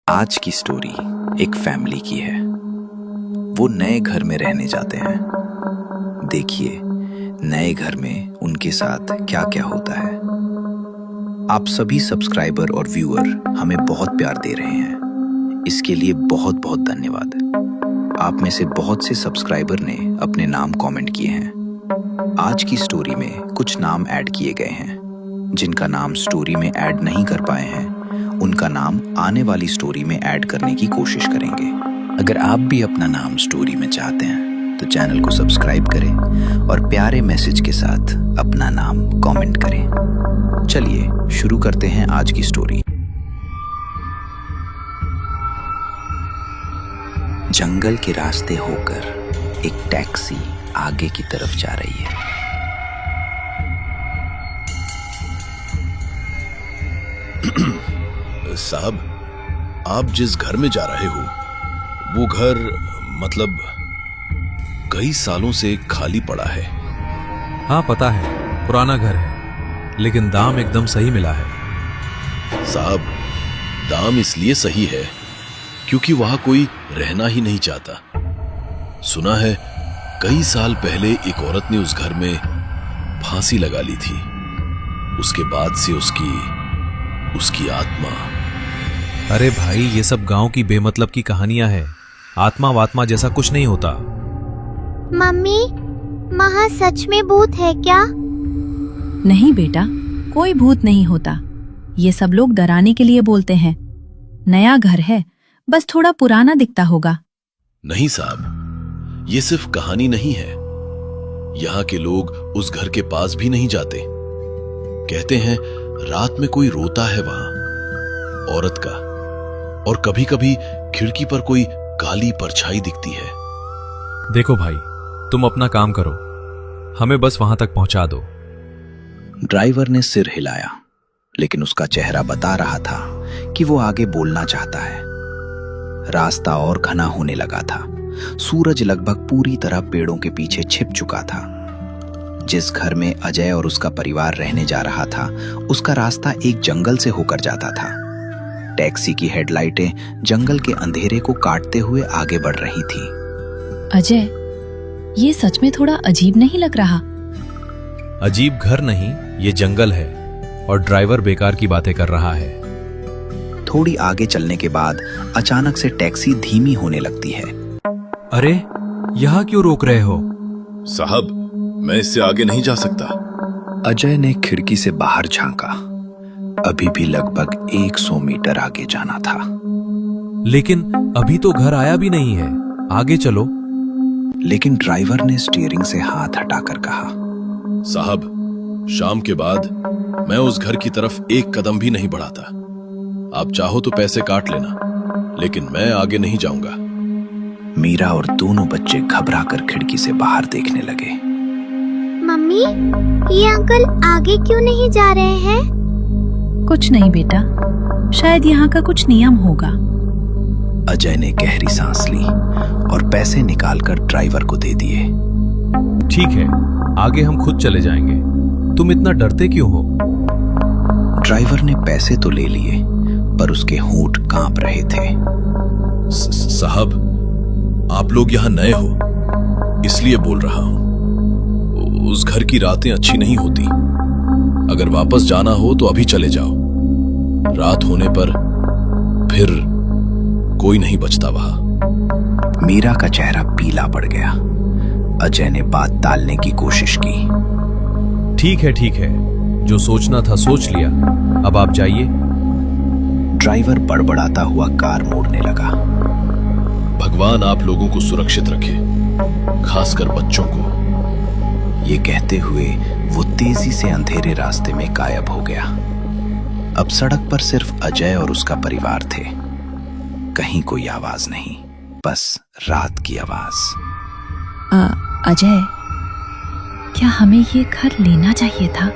आज की स्टोरी एक फैमिली की है। वो नए घर में रहने जाते हैं। देखिए नए घर में उनके साथ क्या क्या होता है। आप सभी सब्सक्राइबर और व्यूअर हमें बहुत प्यार दे रहे हैं, इसके लिए बहुत बहुत धन्यवाद। आप में से बहुत से सब्सक्राइबर ने अपने नाम कमेंट किए हैं। आज की स्टोरी में कुछ नाम ऐड किए गए हैं। जिनका नाम स्टोरी में ऐड नहीं कर पाए हैं उनका नाम आने वाली स्टोरी में ऐड करने की कोशिश करेंगे। अगर आप भी अपना नाम स्टोरी में चाहते हैं तो चैनल को सब्सक्राइब करें और प्यारे मैसेज के साथ अपना नाम कमेंट करें। चलिए शुरू करते हैं आज की स्टोरी। जंगल के रास्ते होकर एक टैक्सी आगे की तरफ जा रही है। साहब, आप जिस घर में जा रहे हो वो घर मतलब कई सालों से खाली पड़ा है। हाँ पता है, पुराना घर है, लेकिन दाम एकदम सही मिला है। साहब, दाम इसलिए सही है क्योंकि वहां कोई रहना ही नहीं चाहता। सुना है कई साल पहले एक औरत ने उस घर में फांसी लगा ली थी। उसके बाद से उसकी आत्मा। अरे भाई, ये सब गांव की बेमतलब की कहानियां हैं। आत्मा वात्मा जैसा कुछ नहीं होता। मम्मी, वहाँ सच में भूत है क्या? नहीं बेटा, कोई भूत नहीं होता। ये सब लोग डराने के लिए बोलते हैं। नया घर है, बस थोड़ा पुराना दिखता होगा। नहीं साहब, ये सिर्फ कहानी नहीं है। यहाँ के लोग उस घर के पास भी नहीं जाते। कहते हैं रात में कोई रोता है वहां, औरत का, और कभी कभी खिड़की पर कोई काली परछाई दिखती है। देखो भाई, तुम अपना काम करो, हमें बस वहां तक पहुंचा दो। ड्राइवर ने सिर हिलाया, लेकिन उसका चेहरा बता रहा था कि वो आगे बोलना चाहता है। रास्ता और घना होने लगा था। सूरज लगभग पूरी तरह पेड़ों के पीछे छिप चुका था। जिस घर में अजय और उसका परिवार रहने जा रहा था उसका रास्ता एक जंगल से होकर जाता था। टैक्सी की हेडलाइटें जंगल के अंधेरे को काटते हुए आगे बढ़ रही थी। अजय, ये सच में थोड़ा अजीब नहीं लग रहा? अजीब घर नहीं, ये जंगल है, और ड्राइवर बेकार की बातें कर रहा है। थोड़ी आगे चलने के बाद अचानक से टैक्सी धीमी होने लगती है। अरे, यहाँ क्यों रोक रहे हो? साहब, मैं इससे आगे नहीं जा सकता। अजय ने खिड़की से बाहर झांका। अभी भी लगभग 100 मीटर आगे जाना था। लेकिन अभी तो घर आया भी नहीं है, आगे चलो। लेकिन ड्राइवर ने स्टीयरिंग से हाथ हटाकर कहा, साहब, शाम के बाद मैं उस घर की तरफ एक कदम भी नहीं बढ़ाता। आप चाहो तो पैसे काट लेना, लेकिन मैं आगे नहीं जाऊंगा। मीरा और दोनों बच्चे घबराकर खिड़की से बाहर देखने लगे। मम्मी, ये अंकल आगे क्यों नहीं जा रहे हैं? कुछ नहीं बेटा, शायद यहाँ का कुछ नियम होगा। अजय ने गहरी सांस ली और पैसे निकालकर ड्राइवर को दे दिए। ठीक है, आगे हम खुद चले जाएंगे। तुम इतना डरते क्यों हो? ड्राइवर ने पैसे तो ले लिए, पर उसके होंठ कांप रहे थे। साहब, आप लोग यहाँ नए हो, इसलिए बोल रहा हूं। उस घर की रातें अच्छी नहीं होती। अगर वापस जाना हो तो अभी चले जाओ। रात होने पर फिर कोई नहीं बचता वहां। मीरा का चेहरा पीला पड़ गया। अजय ने बात टालने की कोशिश की। ठीक है, जो सोचना था सोच लिया, अब आप जाइए। ड्राइवर बड़बड़ाता हुआ कार मोड़ने लगा। भगवान आप लोगों को सुरक्षित रखे, खासकर बच्चों को। ये कहते हुए वो तेजी से अंधेरे रास्ते में गायब हो गया। अब सड़क पर सिर्फ अजय और उसका परिवार थे। कहीं कोई आवाज नहीं, बस रात की आवाज। अजय, क्या हमें ये घर लेना चाहिए था?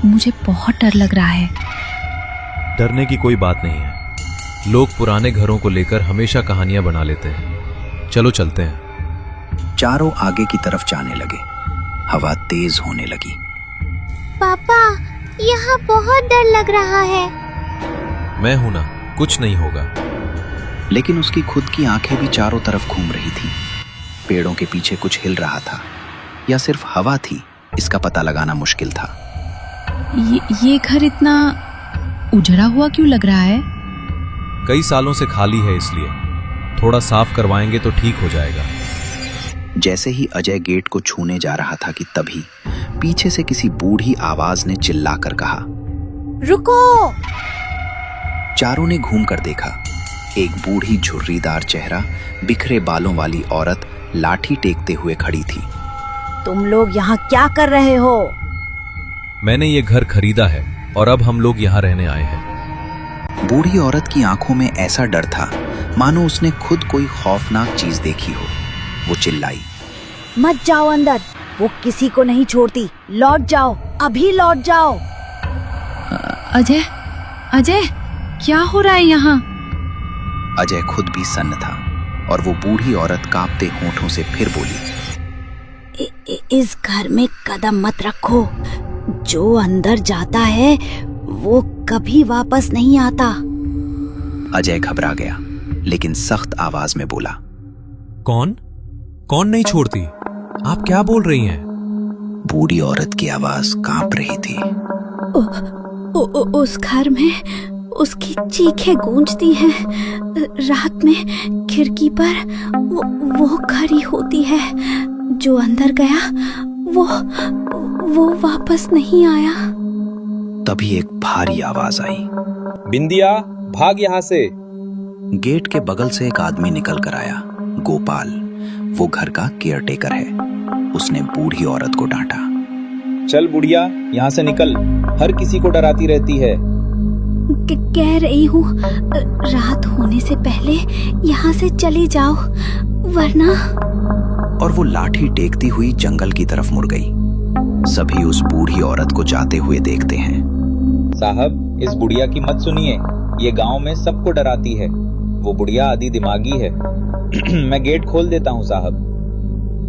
मुझे बहुत डर लग रहा है। डरने की कोई बात नहीं है। लोग पुराने घरों को लेकर हमेशा कहानियां बना लेते हैं। चलो चलते हैं। चारों आगे की तरफ जाने लगे। हवा तेज होने लगी। पापा, यहाँ बहुत डर लग रहा है। मैं हूं ना, कुछ नहीं होगा। लेकिन उसकी खुद की आंखें भी चारों तरफ घूम रही थी। पेड़ों के पीछे कुछ हिल रहा था या सिर्फ हवा थी, इसका पता लगाना मुश्किल था। ये घर इतना उजड़ा हुआ क्यों लग रहा है? कई सालों से खाली है, इसलिए थोड़ा साफ करवाएंगे तो ठीक हो जाएगा। जैसे ही अजय गेट को छूने जा रहा था कि तभी पीछे से किसी बूढ़ी आवाज ने चिल्लाकर कहा, रुको। चारों ने घूमकर देखा। एक बूढ़ी झुर्रीदार चेहरा, बिखरे बालों वाली औरत लाठी टेकते हुए खड़ी थी। तुम लोग यहाँ क्या कर रहे हो? मैंने ये घर खरीदा है और अब हम लोग यहाँ रहने आए हैं। बूढ़ी औरत की आंखों में ऐसा डर था मानो उसने खुद कोई खौफनाक चीज देखी हो। वो चिल्लाई, मत जाओ अंदर, वो किसी को नहीं छोड़ती। लौट जाओ, अभी लौट जाओ। अजय, अजय, क्या हो रहा है यहाँ? अजय खुद भी सन्न था और वो बूढ़ी औरत कांपते होठों से फिर बोली, इस घर में कदम मत रखो। जो अंदर जाता है वो कभी वापस नहीं आता। अजय घबरा गया लेकिन सख्त आवाज में बोला, कौन कौन नहीं छोड़ती? आप क्या बोल रही हैं? बूढ़ी औरत की आवाज कांप रही थी। उस घर में उसकी चीखें गूंजती हैं। रात में खिड़की पर वो खड़ी होती है। जो अंदर गया वो वापस नहीं आया। तभी एक भारी आवाज आई, बिंदिया, भाग यहाँ से। गेट के बगल से एक आदमी निकल कर आया। गोपाल, वो घर का केयरटेकर है। उसने बूढ़ी औरत को डांटा, चल बुढ़िया, यहाँ से निकल, हर किसी को डराती रहती है। कह रही हूँ रात होने से पहले यहाँ से चली जाओ, वरना। और वो लाठी टेकती हुई जंगल की तरफ मुड़ गई। सभी उस बूढ़ी औरत को जाते हुए देखते हैं। साहब, इस बुढ़िया की मत सुनिए, ये गांव में सबको डराती है। वो बुढ़िया आधी दिमागी है। मैं गेट खोल देता हूँ साहब।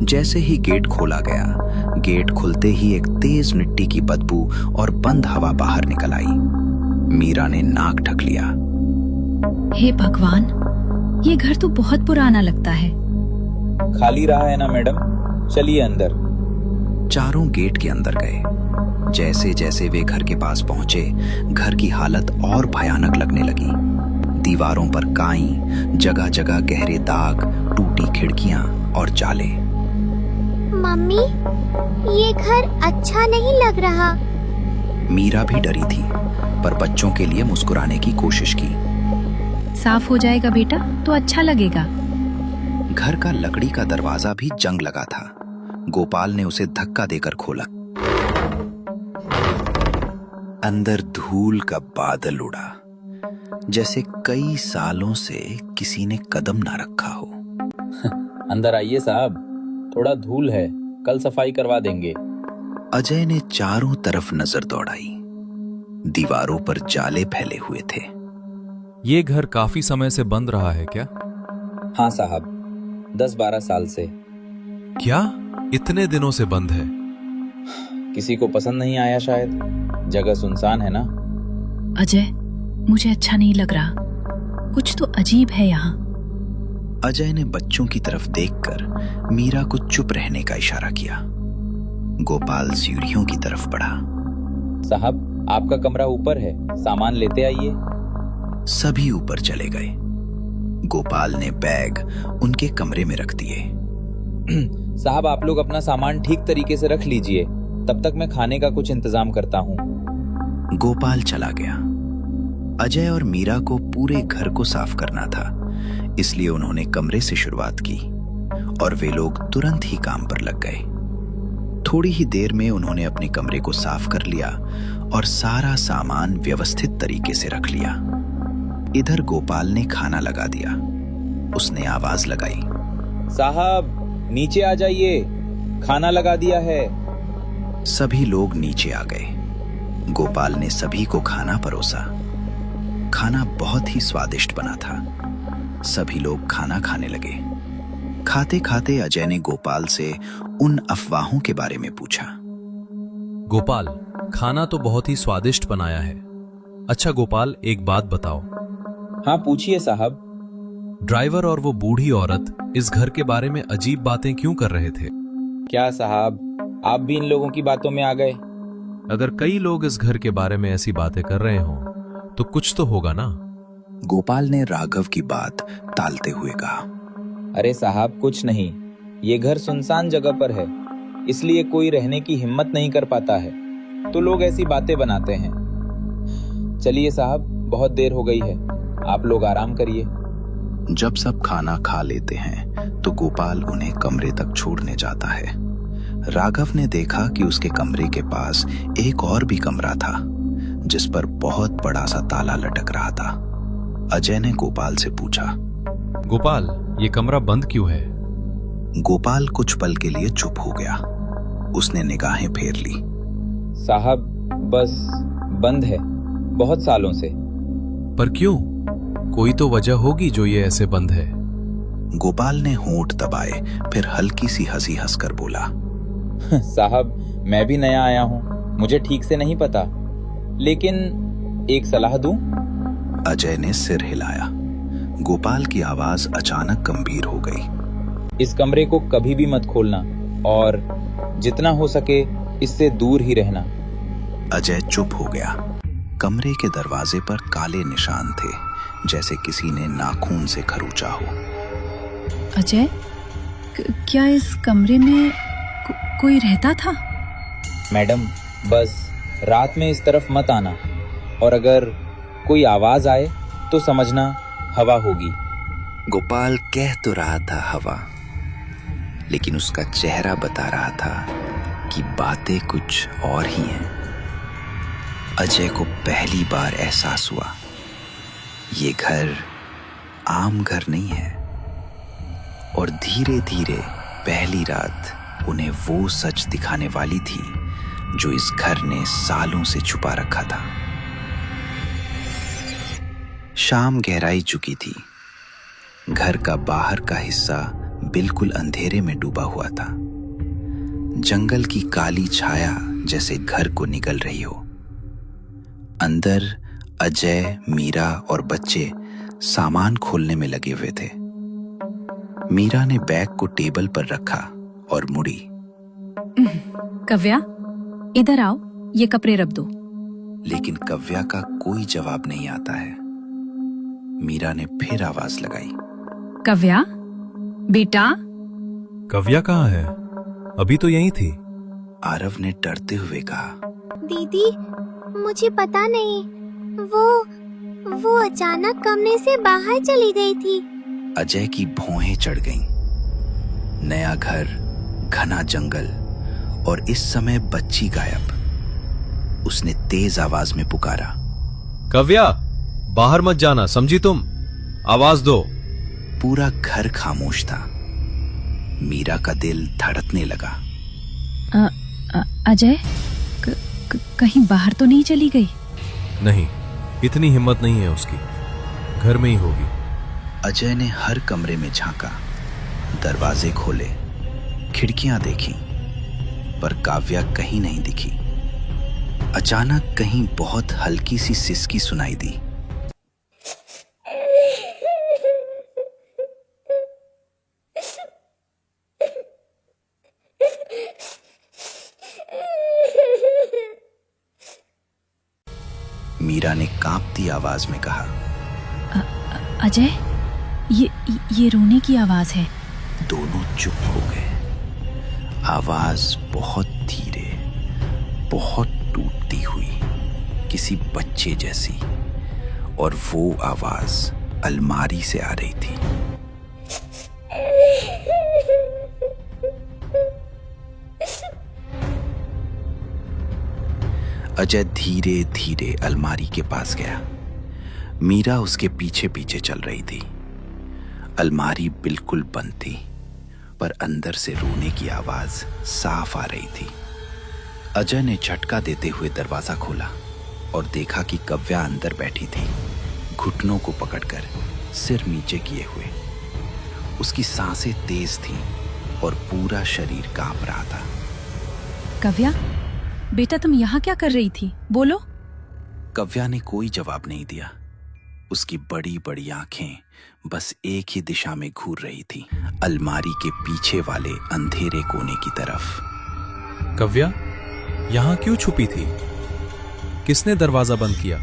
जैसे ही गेट खोला गया, गेट खुलते ही एक तेज मिट्टी की बदबू और बंद हवा बाहर निकल आई। मीरा ने नाक ढक लिया। हे भगवान, ये घर तो बहुत पुराना लगता है। खाली रहा है ना मैडम, चलिए अंदर। चारों गेट के अंदर गए। जैसे जैसे वे घर के पास पहुंचे, घर की हालत और भयानक लगने लगी। दीवारों पर काई, जगह जगह गहरे दाग, टूटी खिड़कियां और जाले। मम्मी, ये घर अच्छा नहीं लग रहा। मीरा भी डरी थी, पर बच्चों के लिए मुस्कुराने की कोशिश की। साफ हो जाएगा बेटा तो अच्छा लगेगा। घर का लकड़ी का दरवाजा भी जंग लगा था। गोपाल ने उसे धक्का देकर खोला। अंदर धूल का बादल उड़ा, जैसे कई सालों से किसी ने कदम ना रखा हो। अंदर आइए साहब, थोड़ा धूल है, कल सफाई करवा देंगे। अजय ने चारों तरफ नजर दौड़ाई। दीवारों पर जाले फैले हुए थे। ये घर काफी समय से बंद रहा है क्या? हाँ साहब, 10-12 साल से। क्या इतने दिनों से बंद है? किसी को पसंद नहीं आया शायद, जगह सुनसान है ना। अजय, मुझे अच्छा नहीं लग रहा, कुछ तो अजीब है यहाँ। अजय ने बच्चों की तरफ देखकर मीरा को चुप रहने का इशारा किया। गोपाल सीढ़ियों की तरफ बढ़ा। साहब, आपका कमरा ऊपर है, सामान लेते आइए। सभी ऊपर चले गए। गोपाल ने बैग उनके कमरे में रख दिए। साहब, आप लोग अपना सामान ठीक तरीके से रख लीजिए, तब तक मैं खाने का कुछ इंतजाम करता हूँ। गोपाल चला गया। अजय और मीरा को पूरे घर को साफ करना था, इसलिए उन्होंने कमरे से शुरुआत की और वे लोग तुरंत ही काम पर लग गए। थोड़ी ही देर में उन्होंने अपने कमरे को साफ कर लिया और सारा सामान व्यवस्थित तरीके से रख लिया। इधर गोपाल ने खाना लगा दिया। उसने आवाज लगाई, साहब नीचे आ जाइए, खाना लगा दिया है। सभी लोग नीचे आ गए। गोपाल ने सभी को खाना परोसा। खाना बहुत ही स्वादिष्ट बना था। सभी लोग खाना खाने लगे। खाते खाते अजय ने गोपाल से उन अफवाहों के बारे में पूछा। गोपाल, खाना तो बहुत ही स्वादिष्ट बनाया है। अच्छा गोपाल, एक बात बताओ, हाँ पूछिए साहब। ड्राइवर और वो बूढ़ी औरत इस घर के बारे में अजीब बातें क्यों कर रहे थे? क्या साहब, आप भी इन लोगों की बातों में आ गए? अगर कई लोग इस घर के बारे में ऐसी बातें कर रहे हों तो कुछ तो होगा ना। गोपाल ने राघव की बात टालते हुए कहा। अरे साहब कुछ नहीं, ये घर सुनसान जगह पर है, इसलिए कोई रहने की हिम्मत नहीं कर पाता है, तो लोग ऐसी बातें बनाते हैं। चलिए साहब, बहुत देर हो गई है, आप लोग आराम करिए। जब सब खाना खा लेते हैं तो गोपाल उन्हें कमरे तक छोड़ने जाता है। राघव ने देखा कि उसके कमरे के पास एक और भी कमरा था जिस पर बहुत बड़ा सा ताला लटक रहा था। अजय ने गोपाल से पूछा, गोपाल, ये कमरा बंद क्यों है? गोपाल कुछ पल के लिए चुप हो गया। उसने निगाहें फेर ली। साहब बस बंद है, बहुत सालों से। पर क्यों? कोई तो वजह होगी जो ये ऐसे बंद है। गोपाल ने होंठ दबाए, फिर हल्की सी हंसी हंसकर बोला, साहब मैं भी नया आया हूँ, मुझे ठीक से नहीं पता, लेकिन एक सलाह दूं? अजय ने सिर हिलाया। गोपाल की आवाज अचानक गंभीर हो गई। इस कमरे को कभी भी मत खोलना और जितना हो सके इससे दूर ही रहना। अजय चुप हो गया। कमरे के दरवाजे पर काले निशान थे, जैसे किसी ने नाखून से खरोंचा हो। अजय, क्या इस कमरे में कोई रहता था? मैडम बस रात में इस तरफ मत आना, और अगर कोई आवाज आए तो समझना हवा होगी। गोपाल कह तो रहा था हवा, लेकिन उसका चेहरा बता रहा था कि बातें कुछ और ही हैं। अजय को पहली बार एहसास हुआ, ये घर आम घर नहीं है। और धीरे धीरे पहली रात उन्हें वो सच दिखाने वाली थी जो इस घर ने सालों से छुपा रखा था। शाम गहराई चुकी थी। घर का बाहर का हिस्सा बिल्कुल अंधेरे में डूबा हुआ था। जंगल की काली छाया जैसे घर को निगल रही हो। अंदर अजय, मीरा और बच्चे सामान खोलने में लगे हुए थे। मीरा ने बैग को टेबल पर रखा और मुड़ी। कव्या, इधर आओ, ये कपड़े रख दो। लेकिन कव्या का कोई जवाब नहीं आता है। मीरा ने फिर आवाज लगाई, कव्या बेटा। कव्या कहाँ है? अभी तो यहीं थी। आरव ने डरते हुए कहा, दीदी मुझे पता नहीं, वो अचानक कमरे से बाहर चली गई थी। अजय की भौहें चढ़ गईं। नया घर, घना जंगल और इस समय बच्ची गायब। उसने तेज आवाज में पुकारा, कव्या, बाहर मत जाना, समझी तुम? आवाज दो। पूरा घर खामोश था। मीरा का दिल धड़कने लगा। अजय, कहीं बाहर तो नहीं चली गई? नहीं, इतनी हिम्मत नहीं है उसकी, घर में ही होगी। अजय ने हर कमरे में झांका, दरवाजे खोले, खिड़कियां देखी, पर काव्या कहीं नहीं दिखी। अचानक कहीं बहुत हल्की सी सिसकी सुनाई दी। मीरा ने कांपती आवाज में कहा, अजय, ये रोने की आवाज है। दोनों चुप हो गए। आवाज बहुत धीरे, बहुत टूटती हुई, किसी बच्चे जैसी। और वो आवाज अलमारी से आ रही थी। अजय धीरे धीरे अलमारी के पास गया। मीरा उसके पीछे पीछे चल रही थी। अलमारी बिल्कुल बंद थी, पर अंदर से रोने की आवाज साफ आ रही थी। अजय ने झटका देते हुए दरवाजा खोला और देखा कि कव्या अंदर बैठी थी, घुटनों को पकड़कर, सिर नीचे किए हुए। उसकी सांसें तेज थीं और पूरा शरीर कांप रहा था। कव्या, बेटा तुम यहाँ क्या कर रही थी? बोलो। कव्या ने कोई जवाब नहीं दिया। उसकी बड़ी बड़ी आंखें बस एक ही दिशा में घूर रही थी, अलमारी के पीछे वाले अंधेरे कोने की तरफ। कव्या यहां क्यों छुपी थी? किसने दरवाजा बंद किया?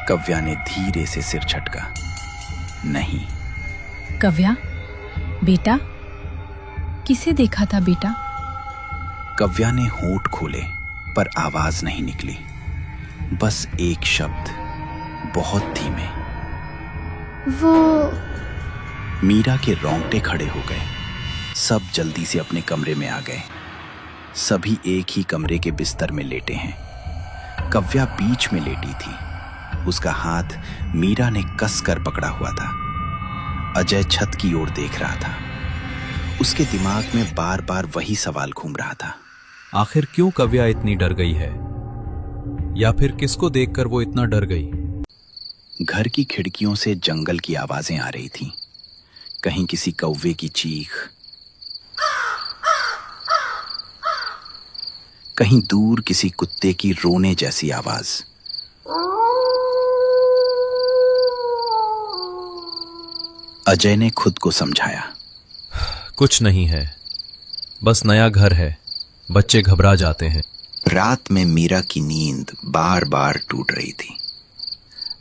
कव्या ने धीरे से सिर झटका। नहीं। कव्या, बेटा, किसे देखा था बेटा? कव्या ने होंठ खोले पर आवाज नहीं निकली। बस एक शब्द, बहुत धीमे। वो मीरा के रोंगटे खड़े हो गए। सब जल्दी से अपने कमरे में आ गए। सभी एक ही कमरे के बिस्तर में लेटे हैं। कव्या बीच में लेटी थी। उसका हाथ मीरा ने कस कर पकड़ा हुआ था। अजय छत की ओर देख रहा था। उसके दिमाग में बार बार वही सवाल घूम रहा था। आखिर क्यों कव्या इतनी डर गई है? या फिर किसको देखकर वो इतना डर गई? घर की खिड़कियों से जंगल की आवाजें आ रही थीं। कहीं किसी कौवे की चीख, कहीं दूर किसी कुत्ते की रोने जैसी आवाज। अजय ने खुद को समझाया, कुछ नहीं है, बस नया घर है, बच्चे घबरा जाते हैं। रात में मीरा की नींद बार बार टूट रही थी।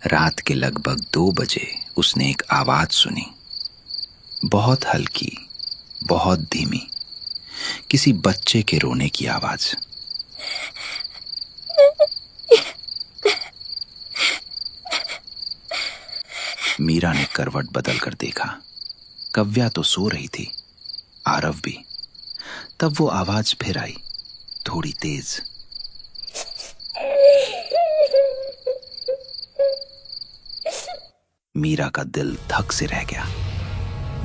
रात के लगभग 2 बजे उसने एक आवाज सुनी, बहुत हल्की, बहुत धीमी, किसी बच्चे के रोने की आवाज। मीरा ने करवट बदल कर देखा। कव्या तो सो रही थी, आरव भी। तब वो आवाज फिर आई, थोड़ी तेज। मीरा का दिल धक से रह गया।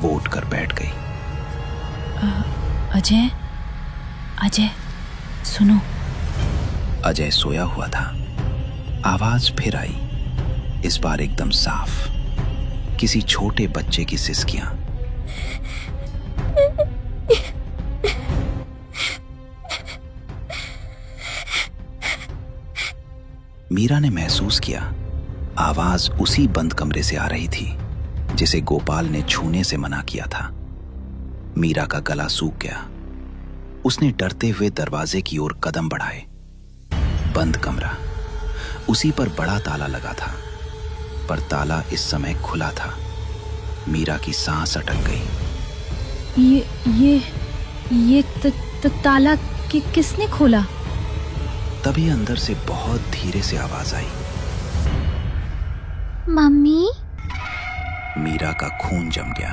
वो उठकर बैठ गई। अजय, अजय, सुनो। अजय सोया हुआ था। आवाज फिर आई, इस बार एकदम साफ, किसी छोटे बच्चे की सिसकियां। मीरा ने महसूस किया आवाज उसी बंद कमरे से आ रही थी जिसे गोपाल ने छूने से मना किया था। मीरा का गला सूख गया। उसने डरते हुए दरवाजे की ओर कदम बढ़ाए। बंद कमरा, उसी पर बड़ा ताला लगा था, पर ताला इस समय खुला था। मीरा की सांस अटक गई। ये ताला किसने खोला? तभी अंदर से बहुत धीरे से आवाज आई, मम्मी। मीरा का खून जम गया।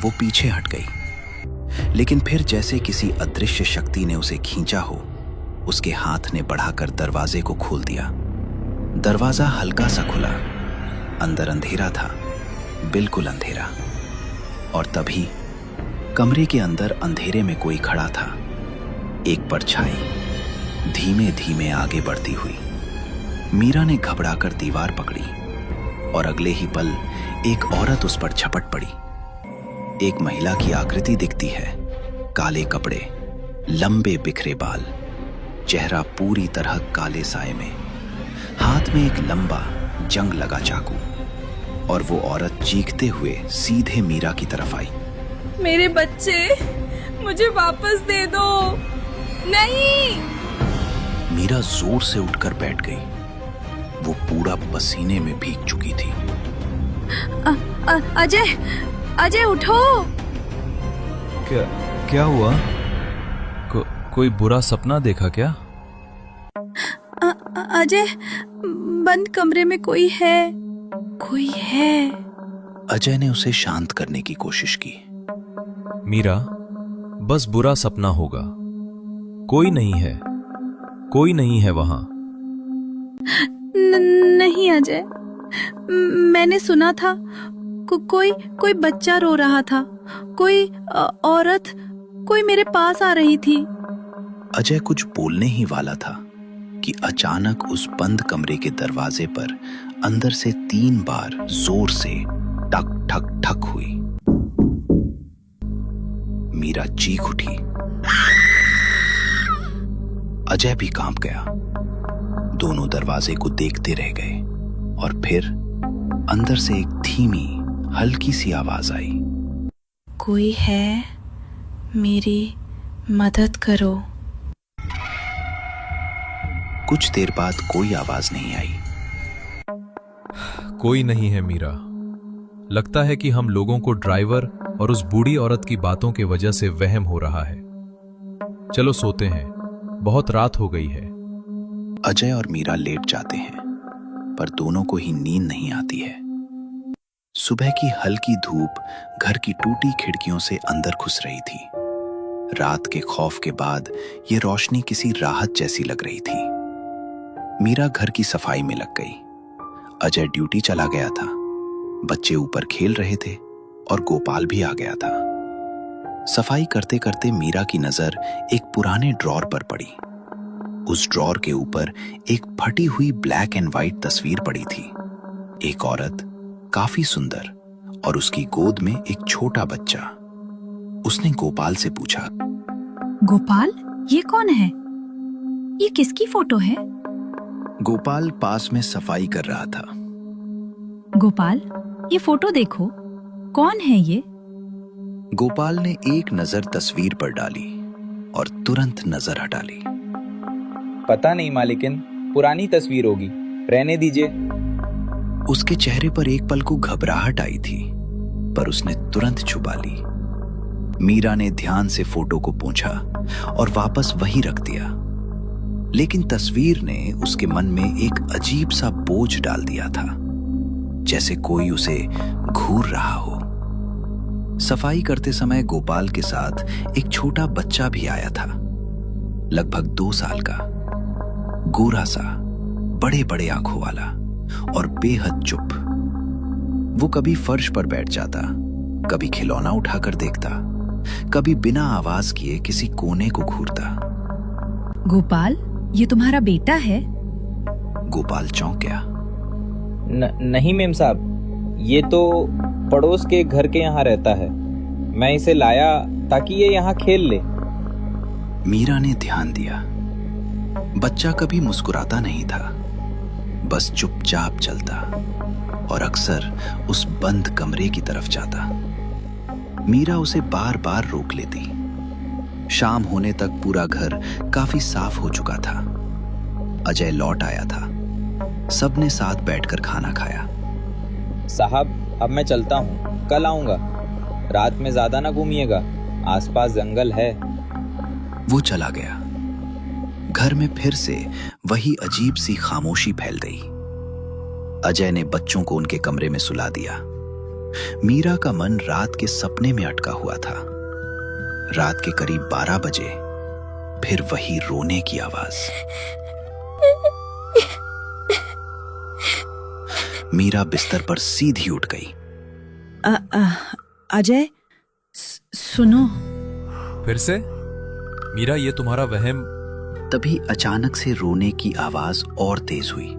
वो पीछे हट गई, लेकिन फिर जैसे किसी अदृश्य शक्ति ने उसे खींचा हो, उसके हाथ ने बढ़ाकर दरवाजे को खोल दिया। दरवाजा हल्का सा खुला। अंदर अंधेरा था, बिल्कुल अंधेरा। और तभी कमरे के अंदर अंधेरे में कोई खड़ा था। एक परछाई धीमे धीमे आगे बढ़ती हुई। मीरा ने घबराकर दीवार पकड़ी और अगले ही पल एक औरत उस पर झपट पड़ी। एक महिला की आकृति दिखती है, काले कपड़े, लंबे बिखरे बाल, चेहरा पूरी तरह काले साए में, हाथ में एक लंबा जंग लगा चाकू। और वो औरत चीखते हुए सीधे मीरा की तरफ आई। मेरे बच्चे, मुझे वापस दे दो। नहीं। मीरा जोर से उठकर बैठ गई। वो पूरा पसीने में भीग चुकी थी। अजय, अजय उठो। क्या हुआ? कोई बुरा सपना देखा क्या? अजय, बंद कमरे में कोई है, कोई है। अजय ने उसे शांत करने की कोशिश की। मीरा, बस बुरा सपना होगा, कोई नहीं है, कोई नहीं है वहां। नहीं अजय, मैंने सुना था कोई बच्चा रो रहा था, कोई औरत, कोई मेरे पास आ रही थी। अजय कुछ बोलने ही वाला था कि अचानक उस बंद कमरे के दरवाजे पर अंदर से 3 बार जोर से ठक ठक ठक हुई। मीरा चीख उठी। अजय भी कांप गया। दोनों दरवाजे को देखते रह गए और फिर अंदर से एक धीमी हल्की सी आवाज आई। कोई है? मेरी मदद करो। कुछ देर बाद कोई आवाज नहीं आई। कोई नहीं है मीरा। लगता है कि हम लोगों को ड्राइवर और उस बूढ़ी औरत की बातों के वजह से वहम हो रहा है। चलो सोते हैं, बहुत रात हो गई है। अजय और मीरा लेट जाते हैं, पर दोनों को ही नींद नहीं आती है। सुबह की हल्की धूप घर की टूटी खिड़कियों से अंदर घुस रही थी। रात के खौफ के बाद ये रोशनी किसी राहत जैसी लग रही थी। मीरा घर की सफाई में लग गई। अजय ड्यूटी चला गया था। बच्चे ऊपर खेल रहे थे और गोपाल भी आ गया था। सफाई करते करते मीरा की नजर एक पुराने ड्रॉर पर पड़ी। उस ड्रॉर के ऊपर एक फटी हुई ब्लैक एंड व्हाइट तस्वीर पड़ी थी। एक औरत, काफी सुंदर, और उसकी गोद में एक छोटा बच्चा। उसने गोपाल से पूछा, गोपाल, ये कौन है? ये किसकी फोटो है? गोपाल पास में सफाई कर रहा था। गोपाल, ये फोटो देखो, कौन है ये? गोपाल ने एक नजर तस्वीर पर डाली और तुरंत नजर हटा ली। पता नहीं मालिकिन, पुरानी तस्वीर होगी, रहने दीजिए। उसके चेहरे पर एक पल को घबराहट आई थी, पर उसने तुरंत छुपा ली। मीरा ने ध्यान से फोटो को पोंछा और वापस वहीं रख दिया। लेकिन तस्वीर ने उसके मन में एक अजीब सा बोझ डाल दिया था, जैसे कोई उसे घूर रहा हो। सफाई करते समय गोपाल के साथ एक छोटा बच्चा भी आया था, लगभग 2 साल का, गोरा सा, बड़े बड़े आंखों वाला और बेहद चुप। वो कभी फर्श पर बैठ जाता, कभी खिलौना उठाकर देखता, कभी बिना आवाज किए किसी कोने को घूरता। गोपाल, ये तुम्हारा बेटा है? गोपाल चौंक गया। नहीं मेम साहब, ये तो पड़ोस के घर के यहाँ रहता है। मैं इसे लाया ताकि ये यहाँ खेल ले। मीरा ने ध्यान दिया। बच्चा कभी मुस्कुराता नहीं था, बस चुपचाप चलता और अक्सर उस बंद कमरे की तरफ जाता। मीरा उसे बार बार रोक लेती। शाम होने तक पूरा घर काफी साफ हो चुका था। अजय लौट आया था। सबने साथ बैठकर खाना खाया। साहब, अब मैं चलता हूँ, कल आऊंगा। रात में ज्यादा ना घूमिएगा, आसपास जंगल है। वो चला गया। घर में फिर से वही अजीब सी खामोशी फैल गई। अजय ने बच्चों को उनके कमरे में सुला दिया। मीरा का मन रात के सपने में अटका हुआ था। रात के करीब 12 बजे फिर वही रोने की आवाज। मीरा बिस्तर पर सीधी उठ गई। अजय, सुनो। फिर से? मीरा, ये तुम्हारा वहम? तभी अचानक से रोने की आवाज और तेज हुई।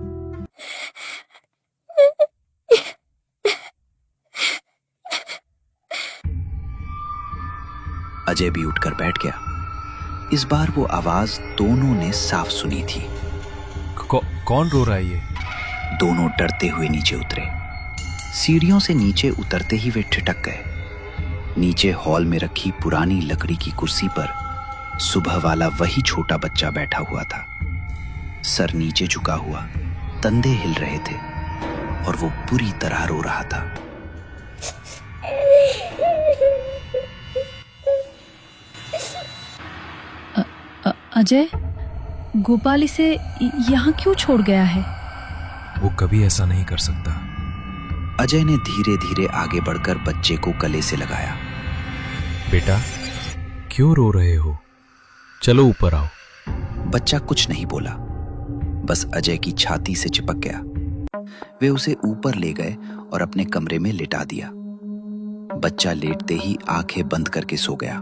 अजय भी उठकर बैठ गया। इस बार वो आवाज दोनों ने साफ सुनी थी। कौन रो रहा है ये? दोनों डरते हुए नीचे उतरे। सीढ़ियों से नीचे उतरते ही वे ठिठक गए। नीचे हॉल में रखी पुरानी लकड़ी की कुर्सी पर सुबह वाला वही छोटा बच्चा बैठा हुआ था। सर नीचे झुका हुआ, तंदे हिल रहे थे और वो बुरी तरह रो रहा था। अजय, गोपाल इसे यहाँ क्यों छोड़ गया है? वो कभी ऐसा नहीं कर सकता। अजय ने धीरे धीरे आगे बढ़कर बच्चे को गले से लगाया। बेटा, क्यों रो रहे हो? चलो ऊपर आओ। बच्चा कुछ नहीं बोला, बस अजय की छाती से चिपक गया। वे उसे ऊपर ले गए और अपने कमरे में लिटा दिया। बच्चा लेटते ही आंखें बंद करके सो गया,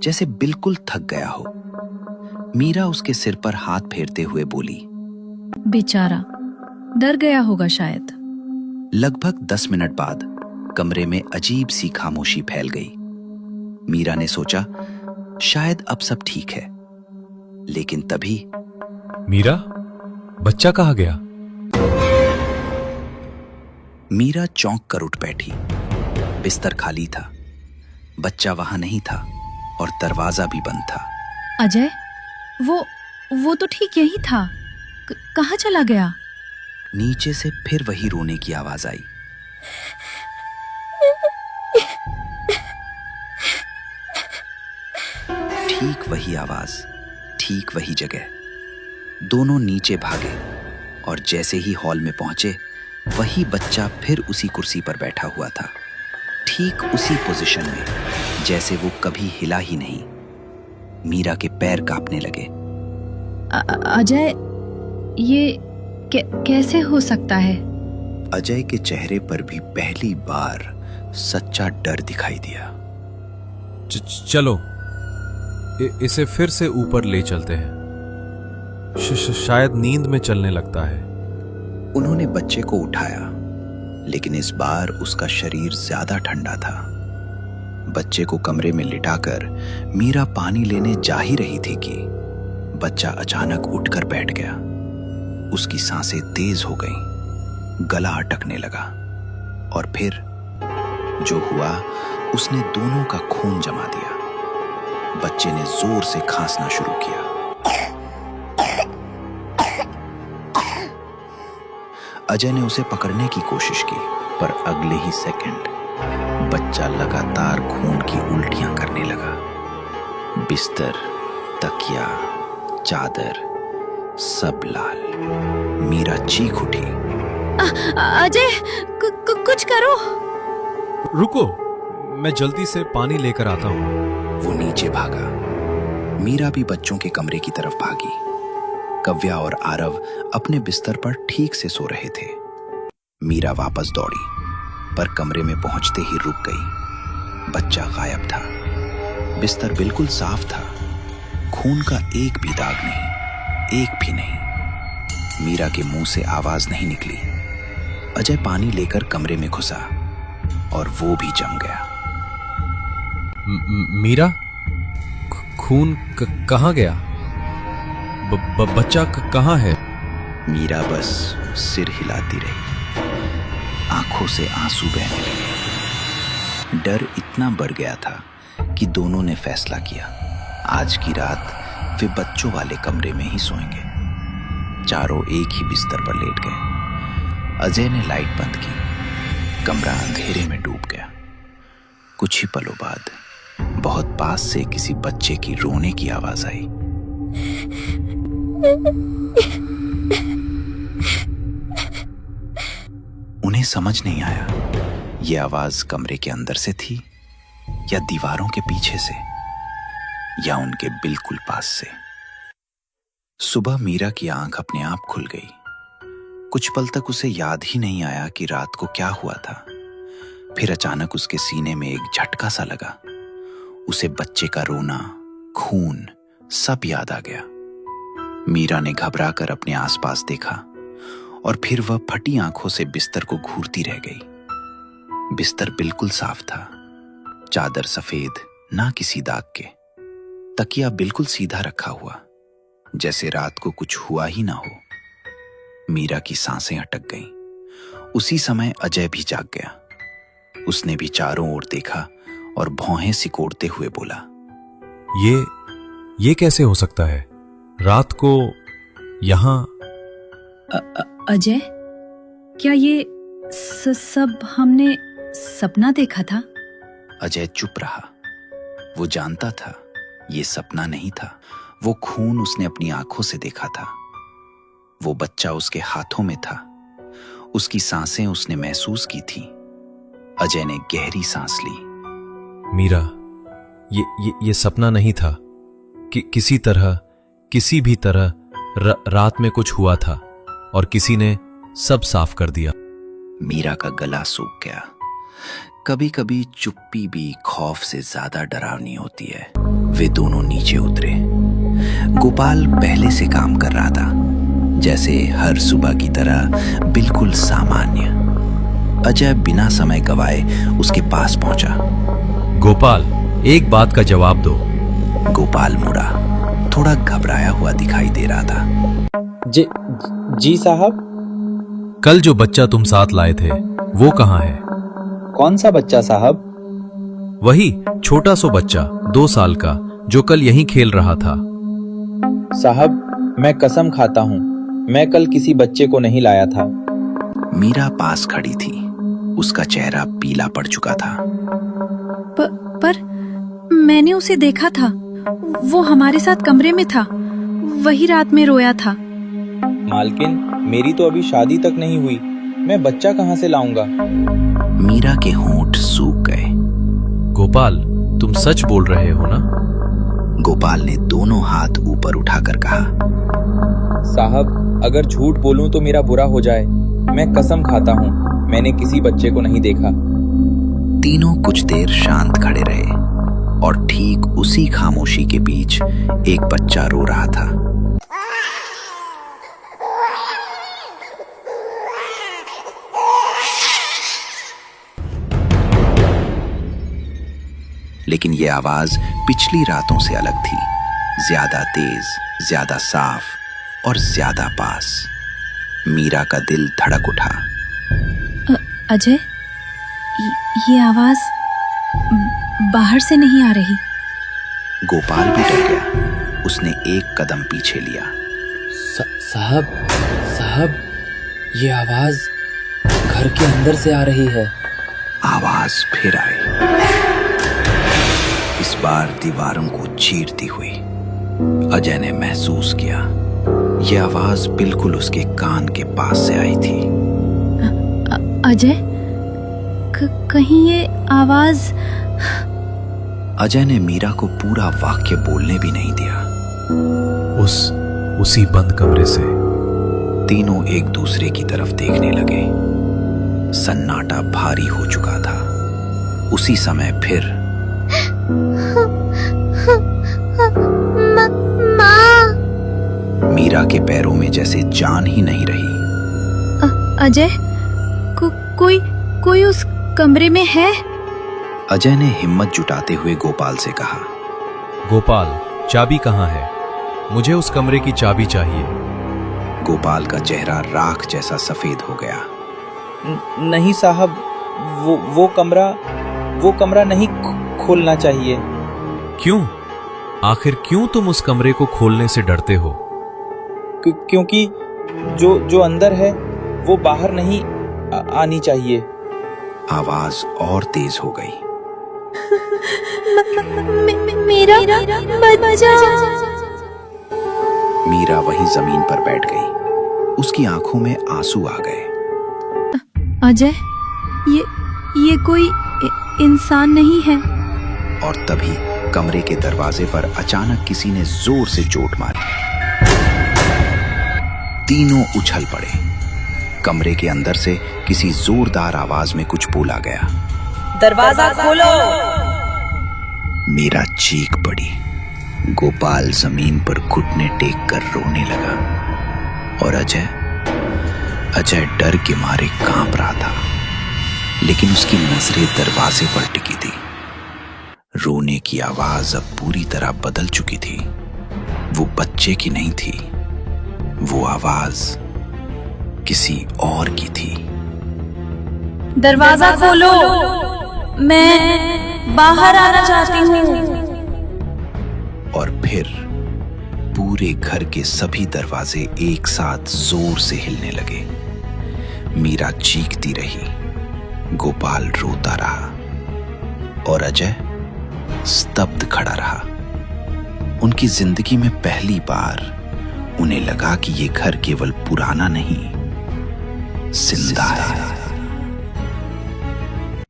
जैसे बिल्कुल थक गया हो। मीरा उसके सिर पर हाथ फेरते हुए बोली, बेचारा, डर गया होगा शायद। लगभग 10 मिनट बाद कमरे में अजीब सी खामोशी फैल गई। मीरा ने सोचा शायद अब सब ठीक है, लेकिन तभी मीरा, बच्चा कहाँ गया? मीरा चौंक कर उठ बैठी। बिस्तर खाली था, बच्चा वहां नहीं था और दरवाजा भी बंद था। अजय, वो तो ठीक यही था। कहाँ चला गया? नीचे से फिर वही रोने की आवाज आई। ठीक वही आवाज, ठीक वही जगह। दोनों नीचे भागे और जैसे ही हॉल में पहुंचे, वही बच्चा फिर उसी कुर्सी पर बैठा हुआ था, ठीक उसी पोजीशन में जैसे वो कभी हिला ही नहीं। मीरा के पैर कांपने लगे। अजय, ये कैसे हो सकता है? अजय के चेहरे पर भी पहली बार सच्चा डर दिखाई दिया। चलो इसे फिर से ऊपर ले चलते हैं। शायद नींद में चलने लगता है। उन्होंने बच्चे को उठाया, लेकिन इस बार उसका शरीर ज्यादा ठंडा था। बच्चे को कमरे में लिटाकर मीरा पानी लेने जा ही रही थी कि बच्चा अचानक उठकर बैठ गया। उसकी सांसें तेज हो गईं, गला अटकने लगा और फिर जो हुआ, उसने दोनों का खून जमा दिया। बच्चे ने जोर से खांसना शुरू किया। अजय ने उसे पकड़ने की कोशिश की, पर अगले ही सेकंड बच्चा लगातार खून की उल्टियां करने लगा। बिस्तर, तकिया, चादर सब लाल। मीरा चीख उठी। अजय, कुछ करो। रुको, मैं जल्दी से पानी लेकर आता हूं। वो नीचे भागा। मीरा भी बच्चों के कमरे की तरफ भागी। कव्या और आरव अपने बिस्तर पर ठीक से सो रहे थे। मीरा वापस दौड़ी, पर कमरे में पहुंचते ही रुक गई। बच्चा गायब था। बिस्तर बिल्कुल साफ था। खून का एक भी दाग नहीं, एक भी नहीं। मीरा के मुंह से आवाज नहीं निकली। अजय पानी लेकर कमरे में घुसा और वो भी जम गया। मीरा, खून कहाँ गया? बच्चा कहाँ है? मीरा बस सिर हिलाती रही। आंखों से आंसू बहने लगे। डर इतना बढ़ गया था कि दोनों ने फैसला किया, आज की रात वे बच्चों वाले कमरे में ही सोएंगे। चारों एक ही बिस्तर पर लेट गए। अजय ने लाइट बंद की। कमरा अंधेरे में डूब गया। कुछ ही पलों बाद बहुत पास से किसी बच्चे की रोने की आवाज आई। उन्हें समझ नहीं आया, ये आवाज कमरे के अंदर से थी या दीवारों के पीछे से या उनके बिल्कुल पास से। सुबह मीरा की आंख अपने आप खुल गई। कुछ पल तक उसे याद ही नहीं आया कि रात को क्या हुआ था। फिर अचानक उसके सीने में एक झटका सा लगा। उसे बच्चे का रोना, खून सब याद आ गया। मीरा ने घबरा कर अपने आसपास देखा और फिर वह फटी आंखों से बिस्तर को घूरती रह गई। बिस्तर बिल्कुल साफ था। चादर सफेद, ना किसी दाग के। तकिया बिल्कुल सीधा रखा हुआ, जैसे रात को कुछ हुआ ही ना हो। मीरा की सांसें अटक गईं। उसी समय अजय भी जाग गया। उसने भी चारों ओर देखा और भौहें सिकोड़ते हुए बोला, ये कैसे हो सकता है? रात को यहां? अजय, क्या ये सब हमने सपना देखा था? अजय चुप रहा। वो जानता था ये सपना नहीं था। वो खून उसने अपनी आंखों से देखा था। वो बच्चा उसके हाथों में था। उसकी सांसें उसने महसूस की थी। अजय ने गहरी सांस ली। मीरा, ये सपना नहीं था कि किसी भी तरह रात में कुछ हुआ था और किसी ने सब साफ कर दिया। मीरा का गला सूख गया। कभी कभी चुप्पी भी खौफ से ज्यादा डरावनी होती है। वे दोनों नीचे उतरे। गोपाल पहले से काम कर रहा था, जैसे हर सुबह की तरह बिल्कुल सामान्य। अजय बिना समय गवाए उसके पास पहुंचा। गोपाल, एक बात का जवाब दो। गोपाल मुड़ा, थोड़ा घबराया हुआ दिखाई दे रहा था। जी साहब। कल जो बच्चा तुम साथ लाए थे वो कहाँ है? कौन सा बच्चा साहब? वही छोटा सो बच्चा 2 साल का जो कल यहीं खेल रहा था। साहब मैं कसम खाता हूँ, मैं कल किसी बच्चे को नहीं लाया था। मीरा पास खड़ी थी। उसका चेहरा पीला पड़ चुका था। पर मैंने उसे देखा था, वो हमारे साथ कमरे में था, वही रात में रोया था। मालकिन, मेरी तो अभी शादी तक नहीं हुई, मैं बच्चा कहाँ से लाऊंगा? मीरा के होंठ सूख गए। गोपाल, तुम सच बोल रहे हो ना? गोपाल ने दोनों हाथ ऊपर उठाकर कहा। साहब अगर झूठ बोलूं तो मेरा बुरा हो जाए, मैं कसम खाता हूँ मैंने किसी बच्चे को नहीं देखा। तीनों कुछ देर शांत खड़े रहे और ठीक उसी खामोशी के बीच एक बच्चा रो रहा था। लेकिन यह आवाज पिछली रातों से अलग थी, ज्यादा तेज, ज्यादा साफ और ज्यादा पास। मीरा का दिल धड़क उठा। अजय, ये आवाज बाहर से नहीं आ रही। गोपाल भी डर गया। उसने एक कदम पीछे लिया। साहब ये आवाज घर के अंदर से आ रही है। आवाज फिर आई, इस बार दीवारों को चीरती हुई। अजय ने महसूस किया यह आवाज बिल्कुल उसके कान के पास से आई थी। अजय, कहीं ये आवाज? अजय ने मीरा को पूरा वाक्य बोलने भी नहीं दिया। उसी बंद कमरे से। तीनों एक दूसरे की तरफ देखने लगे। सन्नाटा भारी हो चुका था। उसी समय फिर माँ। मीरा के पैरों में जैसे जान ही नहीं रही। अजय, कोई उस कमरे में है? अजय ने हिम्मत जुटाते हुए गोपाल से कहा। गोपाल, चाबी कहाँ है? मुझे उस कमरे की चाबी चाहिए। गोपाल का चेहरा राख जैसा सफेद हो गया। नहीं साहब, वो कमरा नहीं खोलना चाहिए। क्यों? आखिर क्यों तुम उस कमरे को खोलने से डरते हो? क्योंकि जो अंदर है वो बाहर नहीं आनी चाहिए। आवाज और तेज हो गई। मेरा बच्चा। मीरा वहीं जमीन पर बैठ गई। उसकी आंखों में आंसू आ गए। अजय, ये कोई इंसान नहीं है। और तभी कमरे के दरवाजे पर अचानक किसी ने जोर से चोट मारी। तीनों उछल पड़े। कमरे के अंदर से किसी जोरदार आवाज में कुछ बोला गया। दरवाजा खोलो। मीरा चीख पड़ी। गोपाल जमीन पर घुटने टेक कर रोने लगा और अजय डर के मारे कांप रहा था, लेकिन उसकी नजरें दरवाजे पर टिकी थी। रोने की आवाज अब पूरी तरह बदल चुकी थी। वो बच्चे की नहीं थी, वो आवाज किसी और की थी। दरवाजा खोलो, मैं बाहर आना चाहती हूँ। और फिर पूरे घर के सभी दरवाजे एक साथ जोर से हिलने लगे। मीरा चीखती रही, गोपाल रोता रहा और अजय स्तब्ध खड़ा रहा। उनकी जिंदगी में पहली बार उन्हें लगा कि ये घर केवल पुराना नहीं, जिंदा है।